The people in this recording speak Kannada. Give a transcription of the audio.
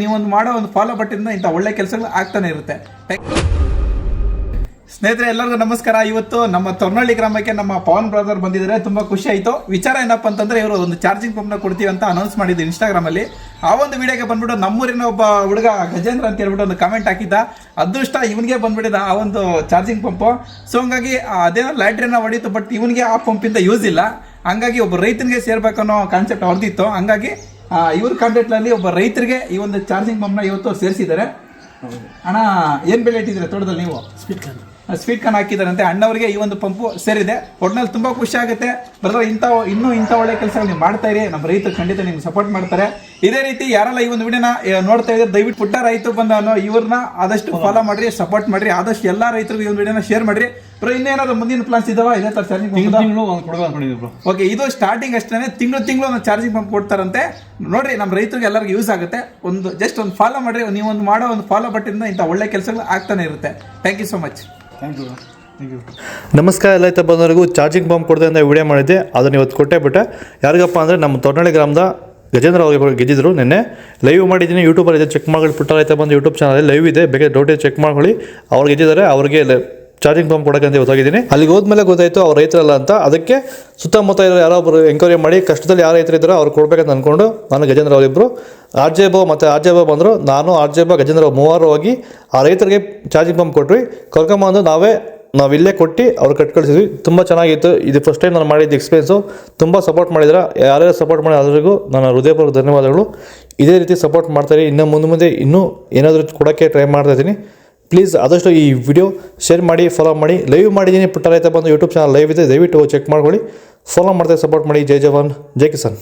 ನೀವೊಂದು ಮಾಡೋ ಒಂದು ಫಾಲೋ ಬಟ್ಟಿಂದ ಇಂಥ ಒಳ್ಳೆ ಕೆಲಸಗಳು ಆಗ್ತಾನೆ ಇರುತ್ತೆ. ಸ್ನೇಹಿತರೆ ಎಲ್ಲರಿಗೂ ನಮಸ್ಕಾರ. ಇವತ್ತು ನಮ್ಮ ತೊರ್ನಹಳ್ಳಿ ಗ್ರಾಮಕ್ಕೆ ನಮ್ಮ ಪವನ್ ಬ್ರದರ್ ಬಂದಿದ್ದಾರೆ. ತುಂಬಾ ಖುಷಿ ಆಯಿತು. ವಿಚಾರ ಏನಪ್ಪ ಅಂತಂದ್ರೆ ಇವರು ಒಂದು ಚಾರ್ಜಿಂಗ್ ಪಂಪ್ನ ಕೊಡ್ತೀವಿ ಅಂತ ಅನೌನ್ಸ್ ಮಾಡಿದ್ದು ಇನ್ಸ್ಟಾಗ್ರಾಮ್ ಅಲ್ಲಿ. ಆ ಒಂದು ವಿಡಿಯೋಗೆ ಬಂದ್ಬಿಟ್ಟು ನಮ್ಮೂರಿನ ಒಬ್ಬ ಹುಡುಗ ಗಜೇಂದ್ರ ಅಂತ ಹೇಳ್ಬಿಟ್ಟು ಒಂದು ಕಮೆಂಟ್ ಹಾಕಿದ್ದ. ಅದೃಷ್ಟ ಇವನಿಗೆ ಬಂದ್ಬಿಟ್ಟಿದ ಆ ಒಂದು ಚಾರ್ಜಿಂಗ್ ಪಂಪು. ಸೊ ಹಂಗಾಗಿ ಅದೇನೋ ಲೈಟ್ರನ್ನ ಹೊಡೀತು, ಬಟ್ ಇವನಿಗೆ ಆ ಪಂಪಿಂದ ಯೂಸ್ ಇಲ್ಲ. ಹಂಗಾಗಿ ಒಬ್ಬ ರೈತನಿಗೆ ಸೇರ್ಬೇಕನ್ನೋ ಕಾನ್ಸೆಪ್ಟ್ ಹೊಡೆದಿತ್ತು. ಹಂಗಾಗಿ ಇವ್ರ ಕಾಂಟ್ಯಾಕ್ಟ್ನಲ್ಲಿ ಒಬ್ಬ ರೈತರಿಗೆ ಈ ಒಂದು ಚಾರ್ಜಿಂಗ್ ಪಂಪ್ನ ಇವತ್ತು ಸೇರಿಸಿದ್ದಾರೆ. ಅಣ್ಣ ಏನು ಬೆಲೆ ಇಟ್ಟಿದ್ದೀರಾ ತೋಟದಲ್ಲಿ ನೀವು? Sweet corn ಹಾಕಿದಾರಂತೆ. ಅಣ್ಣವರಿಗೆ ಈ ಒಂದು ಪಂಪು ಸೇರಿದೆ. ಒಟ್ನಲ್ಲಿ ತುಂಬಾ ಖುಷಿ ಆಗುತ್ತೆ ಬ್ರದರ್. ಇನ್ನೂ ಇಂಥ ಒಳ್ಳೆ ಕೆಲಸಗಳು ನೀವು ಮಾಡ್ತಾ ಇರಿ. ನಮ್ಮ ರೈತರು ಖಂಡಿತ ನಿಮ್ಗೆ ಸಪೋರ್ಟ್ ಮಾಡ್ತಾರೆ. ಇದೇ ರೀತಿ ಯಾರೆಲ್ಲ ಈ ಒಂದು ವಿಡಿಯೋನ ನೋಡ್ತಾ ಇದ್ದಾರೆ ದಯವಿಟ್ಟು ಪುಟ್ಟ ರೈತರು ಬಂದ ಇವ್ರನ್ನ ಆದಷ್ಟು ಫಾಲೋ ಮಾಡ್ರಿ, ಸಪೋರ್ಟ್ ಮಾಡ್ರಿ. ಆದಷ್ಟು ಎಲ್ಲಾ ರೈತರಿಗೂ ಈ ಒಂದು ವಿಡಿಯೋನ ಶೇರ್ ಮಾಡ್ರಿ. ಬ್ರೋ ಇನ್ನೇನಾದ್ರು ಮುಂದಿನ ಪ್ಲಾನ್ಸ್ ಇದಾವ? ಇದೇ ತರ ಚಾರ್ಜಿಂಗ್ ಓಕೆ, ಇದು ಸ್ಟಾರ್ಟಿಂಗ್ ಅಷ್ಟೇ. ತಿಂಗಳು ಒಂದು ಚಾರ್ಜಿಂಗ್ ಪಂಪ್ ಕೊಡ್ತಾರಂತೆ. ನೋಡ್ರಿ ನಮ್ಮ ರೈತರಿಗೆ ಎಲ್ಲರಿಗೂ ಯೂಸ್ ಆಗುತ್ತೆ. ಜಸ್ಟ್ ಒಂದು ಫಾಲೋ ಮಾಡ್ರಿ. ನೀವೊಂದು ಮಾಡೋ ಒಂದು ಫಾಲೋ ಬಟ್ಟಿಂದ ಇಂಥ ಒಳ್ಳೆ ಕೆಲಸಗಳು ಆಗ್ತಾನೆ ಇರುತ್ತೆ. Thank you so much. ನಮಸ್ಕಾರ ಎಲ್ಲ ರೈತ ಬಂದವರಿಗೂ. ಚಾರ್ಜಿಂಗ್ ಪಂಪ್ ಕೊಡದೆ ಅಂತ ವಿಡಿಯೋ ಮಾಡಿದ್ದೆ, ಅದನ್ನು ಇವತ್ತು ಕೊಟ್ಟೇ ಬಿಟ್ಟೆ. ಯಾರಿಗಪ್ಪ ಅಂದರೆ ನಮ್ಮ ತೊರ್ನಹಳ್ಳಿ ಗ್ರಾಮದ ಗಜೇಂದ್ರ ಅವ್ರಿಗೆ ಗೆದ್ದಿದ್ರು. ನಿನ್ನೆ ಲೈವ್ ಮಾಡಿದ್ದೀನಿ, ಯೂಟ್ಯೂಬಲ್ಲಿ ಇದೆ, ಚೆಕ್ ಮಾಡಿ. ಪುಟ್ಟ ರೈತ ಬಂದು ಯೂಟ್ಯೂಬ್ ಚಾನಲ್ ಲೈವ್ ಇದೆ, ಬೇಕಾದ್ರೆ ಡೌಟ್ ಚೆಕ್ ಮಾಡ್ಕೊಳ್ಳಿ. ಅವ್ರು ಗೆದ್ದಿದ್ದಾರೆ, ಅವ್ರಿಗೆ ಚಾರ್ಜಿಂಗ್ ಪಂಪ್ ಕೊಡೋಕೆ ಅಂತ ಹೋಗಿದ್ದೀನಿ. ಅಲ್ಲಿಗೆ ಹೋದ್ಮೇಲೆ ಗೊತ್ತಾಯಿತು ಅವ್ರು ರೈತರಲ್ಲ ಅಂತ. ಅದಕ್ಕೆ ಸುತ್ತಮುತ್ತ ಇರೋ ಯಾರೊಬ್ಬರು ಎಂಕ್ವೈರಿ ಮಾಡಿ ಕಷ್ಟದಲ್ಲಿ ಯಾರು ರೈತರು ಇದ್ದಾರೋ ಅವ್ರು ಕೊಡ್ಬೇಕಂತ ಅಂದ್ಕೊಂಡು ನಾನು ಗಜೇಂದ್ರ ಅವರಿಬ್ಬರು ಆರ್ ಜೆ ಬಾಬು ಬಂದರು. ನಾನು ಆರ್ ಜೆ ಗಜೇಂದ್ರ ಮೂವರು ಹೋಗಿ ಆ ರೈತರಿಗೆ ಚಾರ್ಜಿಂಗ್ ಪಂಪ್ ಕೊಟ್ವಿ. ಕರ್ಕೊಂಬಂದು ನಾವಿಲ್ಲೇ ಕೊಟ್ಟು ಅವ್ರು ಕಳ್ಸಿದ್ವಿ. ತುಂಬ ಚೆನ್ನಾಗಿತ್ತು. ಇದು ಫಸ್ಟ್ ಟೈಮ್ ನಾನು ಮಾಡಿದ್ದು ಎಕ್ಸ್ಪೀರಿಯನ್ಸು. ತುಂಬ ಸಪೋರ್ಟ್ ಮಾಡಿದ್ರೆ ಯಾರ್ಯಾರು ಸಪೋರ್ಟ್ ಮಾಡಿ ಅದರಿಗೂ ನನ್ನ ಹೃದಯಪೂರ್ವಕ ಧನ್ಯವಾದಗಳು. ಇದೇ ರೀತಿ ಸಪೋರ್ಟ್ ಮಾಡ್ತಾರೆ. ಇನ್ನು ಮುಂದೆ ಇನ್ನೂ ಏನಾದರೂ ಕೊಡೋಕ್ಕೆ ಟ್ರೈ ಮಾಡ್ತಾಯಿದ್ದೀನಿ. ಪ್ಲೀಸ್ ಆದಷ್ಟು ಈ ವಿಡಿಯೋ ಶೇರ್ ಮಾಡಿ, ಫಾಲೋ ಮಾಡಿ. ಲೈವ್ ಮಾಡಿದ್ದೀನಿ, ಪುಟ್ಟ ರೈತ ಬಂದು ಯೂಟ್ಯೂಬ್ ಚಾನಲ್ ಲೈವ್ ಇದೆ, ದಯವಿಟ್ಟು ಚೆಕ್ ಮಾಡ್ಕೊಳ್ಳಿ. ಫಾಲೋ ಮಾಡ್ತಾರೆ, ಸಪೋರ್ಟ್ ಮಾಡಿ. ಜೈ ಜವಾನ್, ಜೈ ಕಿಸಾನ್.